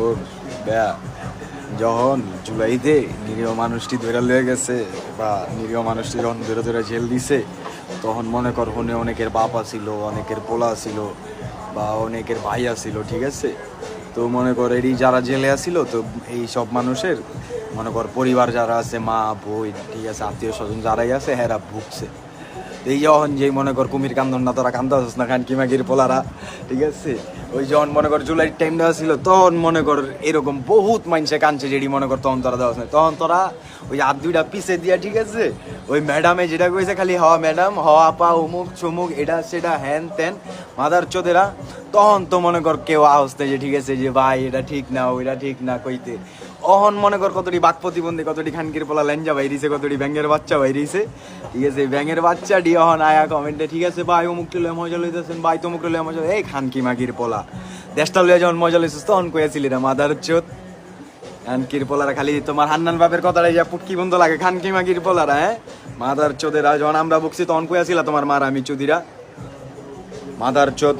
ওর ব্যা যখন জুলাইতে নিরীহ মানুষটি ধরে লয়ে গেছে বা নিরীহ মানুষটি যখন ধরে ধরে জেল দিছে, তখন মনে কর হনে অনেকের বাবা ছিল, অনেকের পোলা ছিল বা অনেকের ভাই ছিল, ঠিক আছে। তো মনে কর এরই যারা জেলে আসিল, তো এই সব মানুষের মনে কর পরিবার যারা আছে, মা বই, ঠিক আছে, আত্মীয় স্বজন যারাই আছে হেরা ভুগছে। এই যখন যেই মনে কর কুমির কান্দন না, তোরা কান্দাছিস না খান কিমাগির পোলারা, ঠিক আছে। ওই যখন মনে কর জুলাইয়ের টাইম দেওয়া ছিল, তখন মনে কর এরকম বহুত মানুষে কাঁদছে, যেটি মনে কর তখন তোরা দেওয়া না, তখন তোরা ওই হাত দুইটা পিছে দিয়া, ঠিক আছে, ওই ম্যাডামে যেটা কইছে খালি হওয়া ম্যাডাম, হওয়া আপা, অমুক চমুক, এটা সেটা হ্যান ত্যান মাদার চোদেরা, তখন তো মনে কর কেউ আসতে যে ঠিক আছে যে ভাই এটা ঠিক না, ওইটা ঠিক না কইতে। অহন মনে কর কতটি বাক প্রতিবন্ধী, কতটি খানকির পোলা ল্যাঞ্জা বাইরিছে, কতটি ব্যাঙের বাচ্চা বাইরিছে, ঠিক আছে। ব্যাঙের বাচ্চা ডি অহন আয়া কমেন্টে, ঠিক আছে ভাই অমুক লয়ে মজা লইতেছেন, ভাই তমুক লয়ে মজা, এই খানকি মাগির পোলা দেশটা লইয়া যখন মজা লইছিস তখন কইয়াছিলি রে মাদার চোদ। খানকির পোলারা খালি তোমার হান্নান বাপের কথাটাই যা পুটকি বন্ধ লাগে, খানকি মাগির পোলারা, হ্যাঁ মাদার চোদেরা। যখন আমরা বকছি তখন কইয়াছিলা তোমার মার আমি চুদিরা, মাদার চোদ।